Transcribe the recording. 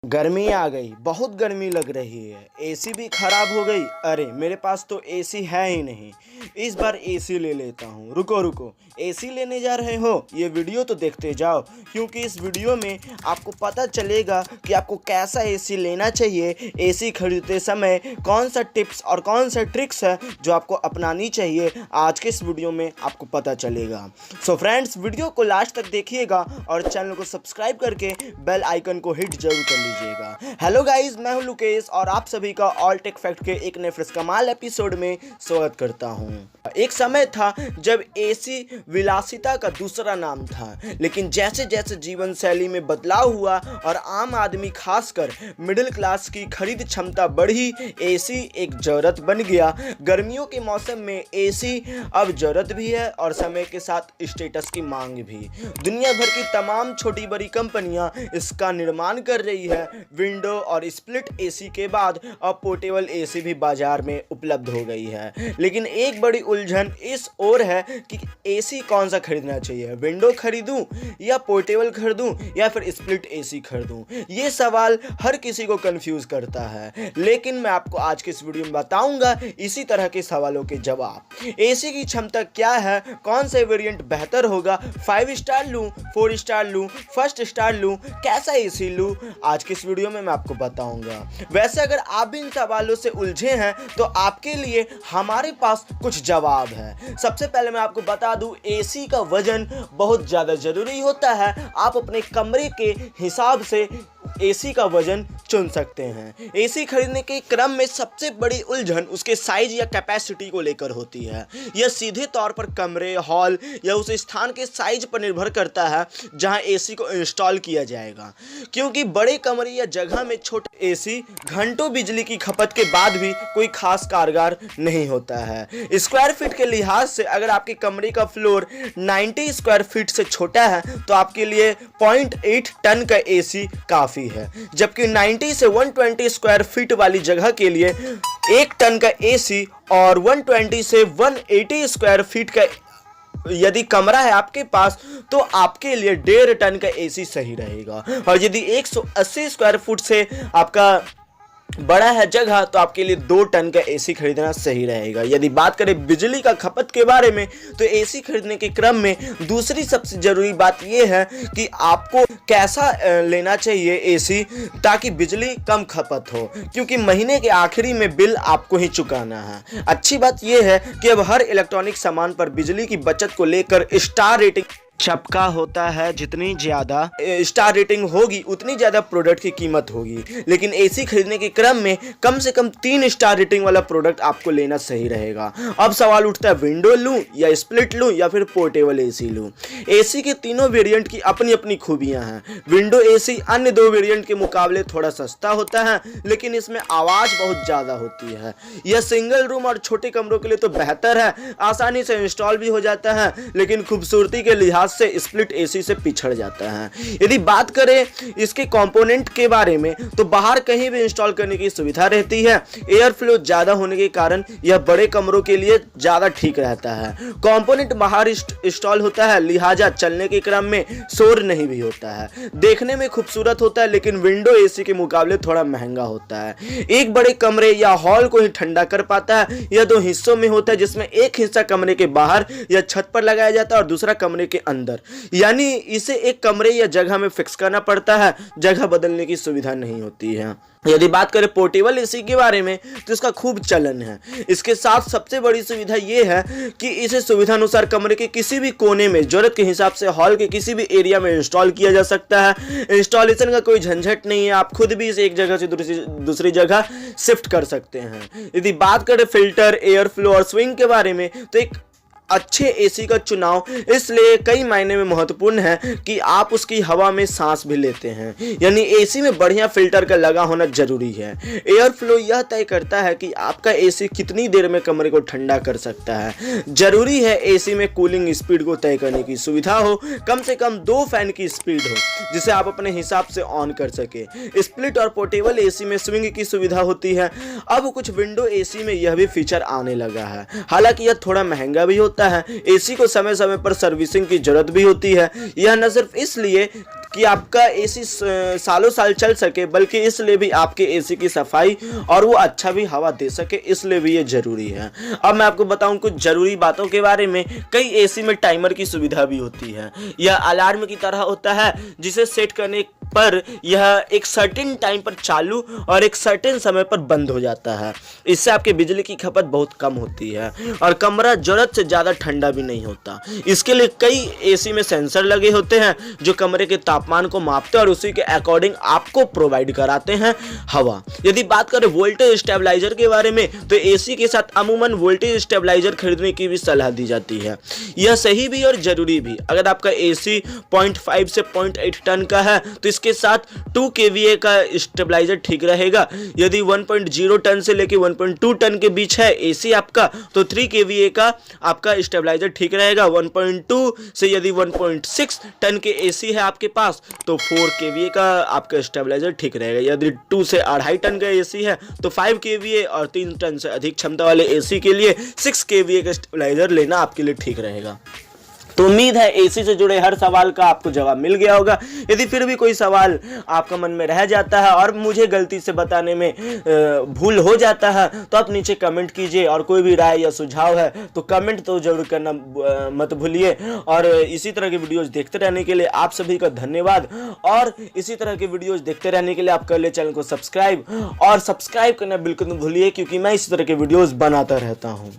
गर्मी आ गई, बहुत गर्मी लग रही है। एसी भी खराब हो गई। अरे मेरे पास तो एसी है ही नहीं। इस बार एसी ले लेता हूँ। रुको रुको, एसी लेने जा रहे हो? ये वीडियो तो देखते जाओ, क्योंकि इस वीडियो में आपको पता चलेगा कि आपको कैसा एसी लेना चाहिए। एसी खरीदते समय कौन सा टिप्स और कौन सा ट्रिक्स है जो आपको अपनानी चाहिए, आज के इस वीडियो में आपको पता चलेगा। सो फ्रेंड्स, वीडियो को लास्ट तक देखिएगा और चैनल को सब्सक्राइब करके बेल आइकन को हिट जरूर कर लीजिएगा। हेलो गाइस, मैं हूं लुकेश और आप सभी का ऑल टेक फैक्ट के एक नए फ्रेश कमाल एपिसोड में स्वागत करता हूं। एक समय था जब एसी विलासिता का दूसरा नाम था, लेकिन जैसे जैसे जीवन शैली में बदलाव हुआ और आम आदमी खासकर मिडिल क्लास की खरीद क्षमता बढ़ी, एसी एक जरूरत बन गया। गर्मियों के मौसम में एसी अब जरूरत भी है और समय के साथ स्टेटस की मांग भी। दुनिया भर की तमाम छोटी बड़ी कंपनियां इसका निर्माण कर रही है। विंडो और स्प्लिट एसी के बाद अब पोर्टेबल एसी भी बाजार में उपलब्ध हो गई है। लेकिन एक बड़ी उलझन इस ओर है कि एसी कौन सा खरीदना चाहिए, विंडो खरीदूं या पोर्टेबल खरीदूं या फिर स्प्लिट एसी खरीदूं। ये सवाल हर किसी को कंफ्यूज करता है, लेकिन मैं आपको आज के इस वीडियो में बताऊंगा इसी तरह के सवालों के जवाब। एसी की क्षमता क्या है, कौन से वेरिएंट बेहतर होगा, 5 स्टार लूं, 4 स्टार लूं, फर्स्ट स्टार लूं, कैसा एसी लूं, आज के इस वीडियो में मैं आपको बताऊंगा। वैसे अगर आप भी इन सवालों से उलझे हैं तो आपके लिए हमारे पास कुछ जवाब है। सबसे पहले मैं आपको बता दूं, एसी का वजन बहुत ज्यादा जरूरी होता है। आप अपने कमरे के हिसाब से एसी का वजन चुन सकते हैं। एसी खरीदने के क्रम में सबसे बड़ी उलझन उसके साइज या कैपेसिटी को लेकर होती है। यह सीधे तौर पर कमरे, हॉल या उस स्थान के साइज पर निर्भर करता है जहां एसी को इंस्टॉल किया जाएगा, क्योंकि बड़े कमरे या जगह में छोटे एसी घंटों बिजली की खपत के बाद भी कोई खास कारगर नहीं होता है। स्क्वायर फीट के लिहाज से अगर आपके कमरे का फ्लोर 90 स्क्वायर फीट से छोटा है तो आपके लिए 0.8 टन का एसी काफी है, जबकि 90 से 120 स्क्वायर फीट वाली जगह के लिए 1 टन का एसी और 120 से 180 स्क्वायर फीट का यदि कमरा है आपके पास तो आपके लिए 1.5 टन का एसी सही रहेगा। और यदि 180 स्क्वायर फुट से आपका बड़ा है जगह तो आपके लिए 2 टन का एसी खरीदना सही रहेगा। यदि बात करें बिजली का खपत के बारे में तो एसी खरीदने के क्रम में दूसरी सबसे जरूरी बात यह है कि आपको कैसा लेना चाहिए एसी, ताकि बिजली कम खपत हो, क्योंकि महीने के आखिरी में बिल आपको ही चुकाना है। अच्छी बात यह है कि अब हर इलेक्ट्रॉनिक सामान पर बिजली की बचत को लेकर स्टार रेटिंग छपका होता है। जितनी ज्यादा स्टार रेटिंग होगी उतनी ज्यादा प्रोडक्ट की कीमत होगी, लेकिन एसी खरीदने के क्रम में कम से कम 3 स्टार रेटिंग वाला प्रोडक्ट आपको लेना सही रहेगा। अब सवाल उठता है, विंडो लूं या स्प्लिट लूं या फिर पोर्टेबल एसी लूं। एसी के तीनों वेरिएंट की अपनी अपनी खूबियां हैं। विंडो एसी अन्य 2 वेरिएंट के मुकाबले थोड़ा सस्ता होता है, लेकिन इसमें आवाज बहुत ज्यादा होती है। यह सिंगल रूम और छोटे कमरों के लिए तो बेहतर है, आसानी से इंस्टॉल भी हो जाता है, लेकिन खूबसूरती के लिहाज से स्प्लिट एसी से पिछड़ जाता है। यदि बात करें इसके कंपोनेंट के बारे में तो बाहर कहीं भी इंस्टॉल करने की सुविधा रहती है। एयर फ्लो ज्यादा होने के कारण यह बड़े कमरों के लिए ज्यादा ठीक रहता है। कंपोनेंट बाहर इंस्टॉल होता है, लिहाजा चलने के क्रम में शोर नहीं भी होता है। देखने में खूबसूरत होता है, लेकिन विंडो एसी के मुकाबले थोड़ा महंगा होता है। एक बड़े कमरे या हॉल को ही ठंडा कर पाता है। यह 2 हिस्सों में होता है, जिसमें एक हिस्सा कमरे के बाहर या छत पर लगाया जाता है और दूसरा कमरे के अंदर, यानी इसे एक कमरे या जगह में फिक्स करना पड़ता है, जगह बदलने की सुविधा नहीं होती है। यदि बात करें पोर्टेबल एसी के बारे में तो इसका खूब चलन है। इसके साथ सबसे बड़ी सुविधा यह है कि इसे सुविधा अनुसार कमरे के किसी भी कोने में जरूरत के हिसाब से हॉल के किसी भी एरिया में इंस्टॉल किया जा सकता है। इंस्टॉलेशन का कोई झंझट नहीं है, आप खुद भी इसे एक जगह से दूसरी जगह शिफ्ट कर सकते हैं। यदि बात करें फिल्टर, एयर फ्लो और स्विंग के बारे में तो एक अच्छे एसी का चुनाव इसलिए कई मायने में महत्वपूर्ण है कि आप उसकी हवा में सांस भी लेते हैं, यानी एसी में बढ़िया फिल्टर का लगा होना जरूरी है। एयर फ्लो यह तय करता है कि आपका एसी कितनी देर में कमरे को ठंडा कर सकता है। जरूरी है एसी में कूलिंग स्पीड को तय करने की सुविधा हो, कम से कम 2 फैन की स्पीड हो जिसे आप अपने हिसाब से ऑन कर सके। स्प्लिट और पोर्टेबल एसी में स्विंग की सुविधा होती है। अब कुछ विंडो एसी में यह भी फीचर आने लगा है, हालांकि यह थोड़ा महंगा भी होता होता है, एसी को समय समय पर सर्विसिंग की जरूरत भी होती है। यह न सिर्फ इसलिए कि आपका एसी सालों साल चल सके, बल्कि इसलिए भी आपके एसी की सफाई और वो अच्छा भी हवा दे सके, इसलिए भी ये जरूरी है। अब मैं आपको बताऊं कुछ जरूरी बातों के बारे में। कई एसी में टाइमर की सुविधा भी होती है। यह अलार्म की तरह होता है, जिसे सेट करने पर यह एक सर्टेन टाइम पर चालू और एक सर्टेन समय पर बंद हो जाता है। इससे आपके बिजली की खपत बहुत कम होती है और कमरा जरूरत से ज़्यादा ठंडा भी नहीं होता। इसके लिए कई एसी में सेंसर लगे होते हैं जो कमरे के तापमान को मापते हैं और उसी के अकॉर्डिंग आपको प्रोवाइड कराते हैं हवा। यदि बात करें वोल्टेज स्टेबलाइजर के बारे में, तो एसी के साथ अमूमन वोल्टेज स्टेबलाइजर खरीदने की भी सलाह दी जाती है। यह सही भी और ज़रूरी भी। अगर आपका एसी 0.5 से 0.8 टन का है तो इसके साथ 2 kVA का स्टेबलाइजर ठीक रहेगा। यदि 1.0 टन से लेकर 1.2 टन के बीच है एसी आपका, तो 3 kVA का आपका स्टेबलाइजर ठीक रहेगा। 1.2 से यदि 1.6 टन के एसी है आपके पास, तो 4 kVA का आपका स्टेबलाइजर ठीक रहेगा। यदि 2 से 2.5 टन का एसी है तो 5 kVA और 3 टन से अधिक क्षमता वाले एसी के लिए 6 kVA का स्टेबलाइजर लेना आपके लिए ठीक रहेगा। तो उम्मीद है एसी से जुड़े हर सवाल का आपको जवाब मिल गया होगा। यदि फिर भी कोई सवाल आपका मन में रह जाता है और मुझे गलती से बताने में भूल हो जाता है, तो आप नीचे कमेंट कीजिए। और कोई भी राय या सुझाव है तो कमेंट तो जरूर करना मत भूलिए। और इसी तरह के वीडियोस देखते रहने के लिए आप सभी का धन्यवाद। और इसी तरह के वीडियोस देखते रहने के लिए आप कर ले चैनल को सब्सक्राइब, और सब्सक्राइब करना बिल्कुल न भूलिए, क्योंकि मैं इसी तरह के वीडियोस बनाता रहता हूँ।